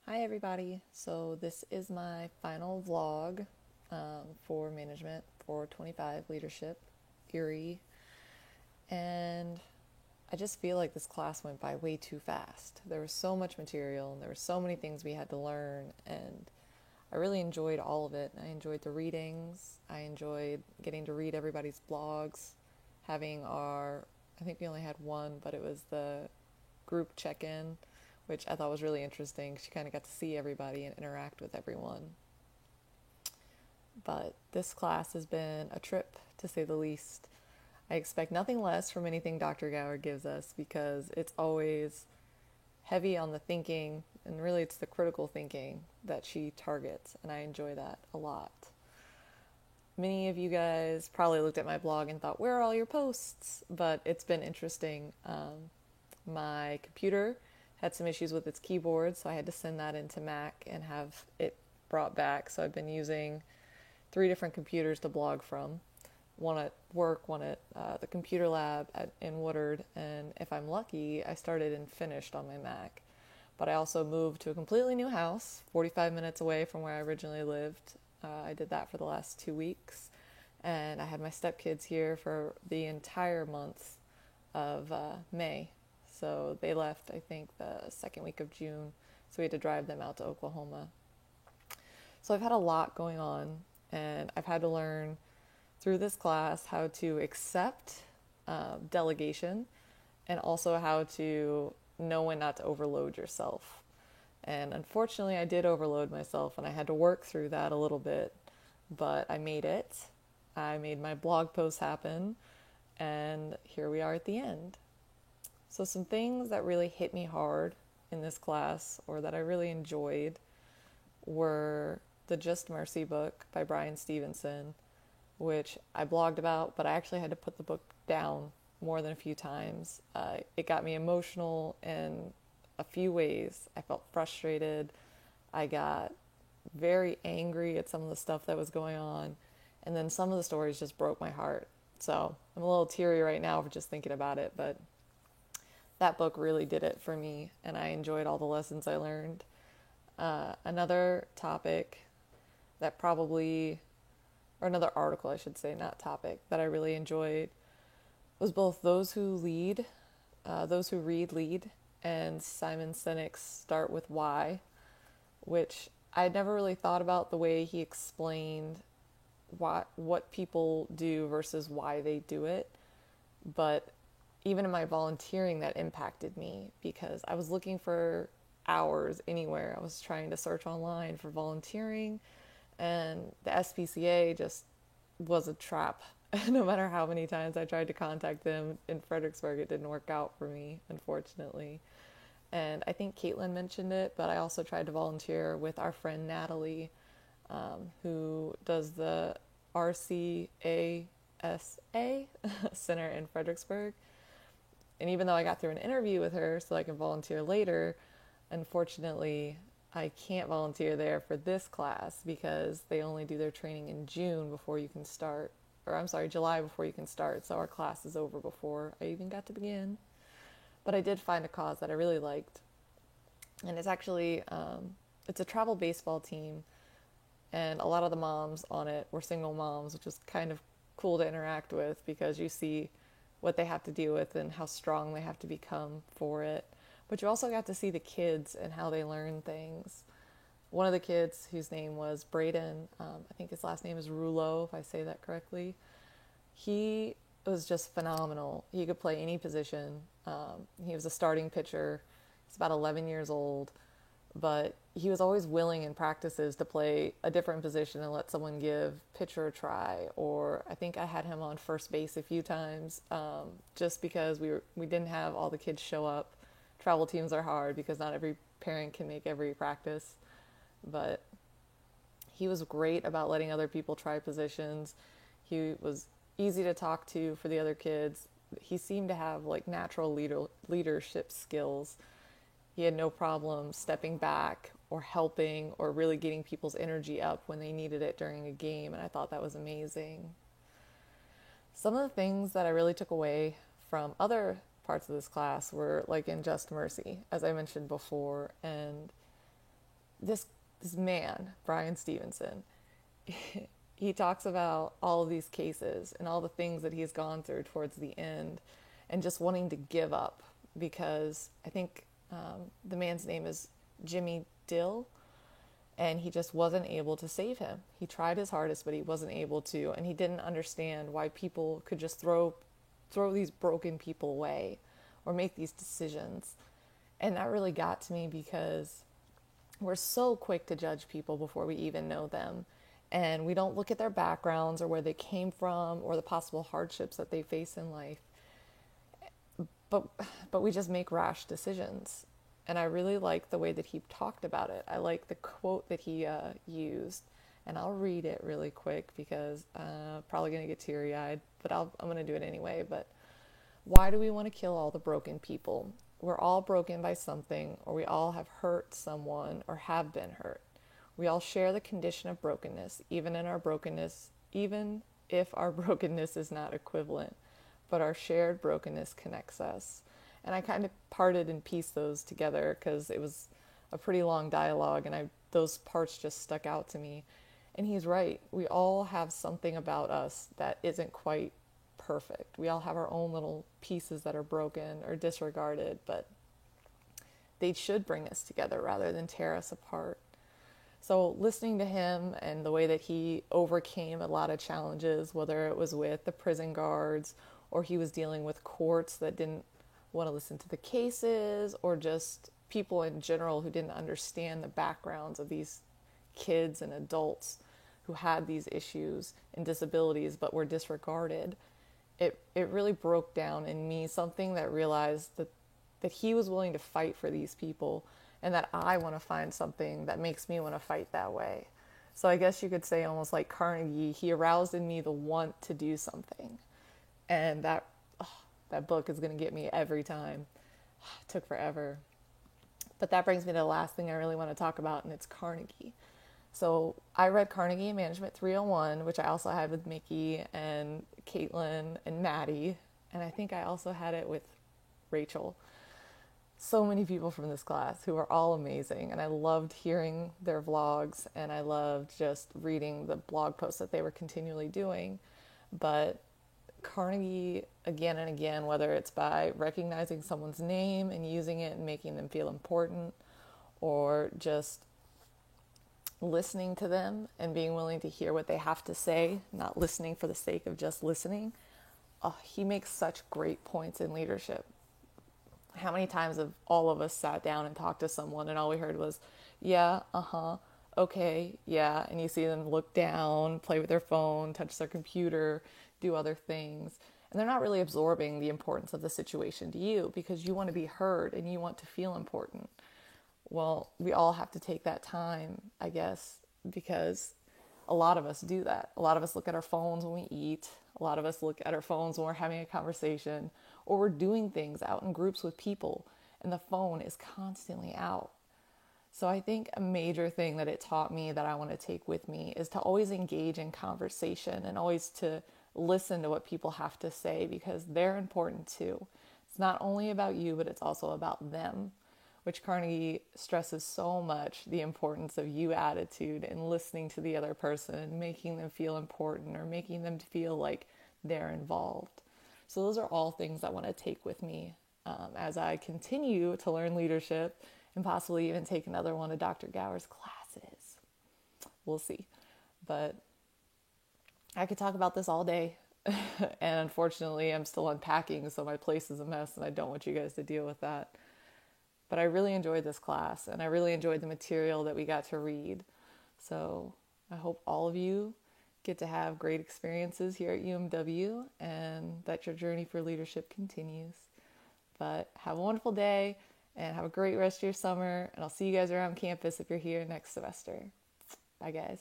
Hi, everybody. So, this is my final vlog for management for 25 leadership, Erie. And I just feel like this class went by way too fast. There was so much material and there were so many things we had to learn. And I really enjoyed all of it. I enjoyed the readings, I enjoyed getting to read everybody's blogs, having I think we only had one, but it was the group check in, which I thought was really interesting. She kind of got to see everybody and interact with everyone. But this class has been a trip, to say the least. I expect nothing less from anything Dr. Gower gives us because it's always heavy on the thinking, and really it's the critical thinking that she targets, and I enjoy that a lot. Many of you guys probably looked at my blog and thought, where are all your posts? But it's been interesting. My computer had some issues with its keyboard, so I had to send that into Mac and have it brought back. So I've been using 3 different computers to blog from. One at work, one at the computer lab in Woodard, and if I'm lucky, I started and finished on my Mac. But I also moved to a completely new house, 45 minutes away from where I originally lived. I did that for the last 2 weeks, and I had my stepkids here for the entire month of May. So they left, I think, the second week of June. So we had to drive them out to Oklahoma. So I've had a lot going on, and I've had to learn through this class how to accept delegation and also how to know when not to overload yourself. And unfortunately, I did overload myself, and I had to work through that a little bit, but I made it. I made my blog post happen, and here we are at the end. So, some things that really hit me hard in this class, or that I really enjoyed, were the Just Mercy book by Brian Stevenson, which I blogged about, but I actually had to put the book down more than a few times. It got me emotional in a few ways. I felt frustrated. I got very angry at some of the stuff that was going on. And then some of the stories just broke my heart. So I'm a little teary right now for just thinking about it, but that book really did it for me, and I enjoyed all the lessons I learned. Another topic that probably, or another article, I should say, not topic, that I really enjoyed was both Those Who Read Lead, and Simon Sinek's Start With Why, which I had never really thought about the way he explained what people do versus why they do it. But even in my volunteering, that impacted me because I was looking for hours anywhere. I was trying to search online for volunteering, and the SPCA just was a trap. No matter how many times I tried to contact them in Fredericksburg, it didn't work out for me, unfortunately. And I think Caitlin mentioned it, but I also tried to volunteer with our friend Natalie, who does the RCASA Center in Fredericksburg. And even though I got through an interview with her so I can volunteer later, unfortunately, I can't volunteer there for this class because they only do their training in June before you can start. Or I'm sorry, July before you can start. So our class is over before I even got to begin. But I did find a cause that I really liked. And it's actually, it's a travel baseball team. And a lot of the moms on it were single moms, which was kind of cool to interact with because you see what they have to deal with and how strong they have to become for it. But you also got to see the kids and how they learn things. One of the kids, whose name was Braden, I think his last name is Rulo, if I say that correctly, he was just phenomenal. He could play any position. He was a starting pitcher. He's about 11 years old, but he was always willing in practices to play a different position and let someone give pitcher a try. Or I think I had him on first base a few times, just because we didn't have all the kids show up. Travel teams are hard because not every parent can make every practice, but he was great about letting other people try positions. He was easy to talk to for the other kids. He seemed to have like natural leadership skills. He had no problem stepping back or helping or really getting people's energy up when they needed it during a game, and I thought that was amazing. Some of the things that I really took away from other parts of this class were like in Just Mercy, as I mentioned before, and this man, Brian Stevenson, he talks about all of these cases and all the things that he's gone through towards the end and just wanting to give up because I think the man's name is Jimmy Dill, and he just wasn't able to save him. He tried his hardest, but he wasn't able to, and he didn't understand why people could just throw these broken people away or make these decisions. And that really got to me because we're so quick to judge people before we even know them. And we don't look at their backgrounds or where they came from or the possible hardships that they face in life. But we just make rash decisions. And I really like the way that he talked about it. I like the quote that he used. And I'll read it really quick because I'm probably going to get teary-eyed, but I'm going to do it anyway. But why do we want to kill all the broken people? We're all broken by something, or we all have hurt someone or have been hurt. We all share the condition of brokenness, even if our brokenness is not equivalent, but our shared brokenness connects us. And I kind of parted and pieced those together because it was a pretty long dialogue, and those parts just stuck out to me. And he's right. We all have something about us that isn't quite perfect. We all have our own little pieces that are broken or disregarded, but they should bring us together rather than tear us apart. So listening to him and the way that he overcame a lot of challenges, whether it was with the prison guards or he was dealing with courts that didn't want to listen to the cases, or just people in general who didn't understand the backgrounds of these kids and adults who had these issues and disabilities but were disregarded. It really broke down in me something that realized that he was willing to fight for these people, and that I want to find something that makes me want to fight that way. So I guess you could say, almost like Carnegie, he aroused in me the want to do something. And that book is going to get me every time. It took forever. But that brings me to the last thing I really want to talk about, and it's Carnegie. So I read Carnegie Management 301, which I also had with Mickey and Caitlin and Maddie. And I think I also had it with Rachel. So many people from this class who are all amazing. And I loved hearing their vlogs, and I loved just reading the blog posts that they were continually doing. But Carnegie, again and again, whether it's by recognizing someone's name and using it and making them feel important, or just listening to them and being willing to hear what they have to say, not listening for the sake of just listening. He makes such great points in leadership. How many times have all of us sat down and talked to someone and all we heard was, yeah, okay, yeah, and you see them look down, play with their phone, touch their computer, do other things, and they're not really absorbing the importance of the situation to you because you want to be heard and you want to feel important. Well, we all have to take that time, I guess, because a lot of us do that. A lot of us look at our phones when we eat. A lot of us look at our phones when we're having a conversation, or we're doing things out in groups with people, and the phone is constantly out. So I think a major thing that it taught me that I want to take with me is to always engage in conversation and always to listen to what people have to say, because they're important too. It's not only about you, but it's also about them, which Carnegie stresses so much, the importance of you attitude and listening to the other person and making them feel important or making them feel like they're involved. So those are all things I want to take with me as I continue to learn leadership and possibly even take another one of Dr. Gower's classes. We'll see. But I could talk about this all day. And unfortunately, I'm still unpacking, so my place is a mess, and I don't want you guys to deal with that. But I really enjoyed this class, and I really enjoyed the material that we got to read. So I hope all of you get to have great experiences here at UMW, and that your journey for leadership continues. But have a wonderful day, and have a great rest of your summer, and I'll see you guys around campus if you're here next semester. Bye, guys.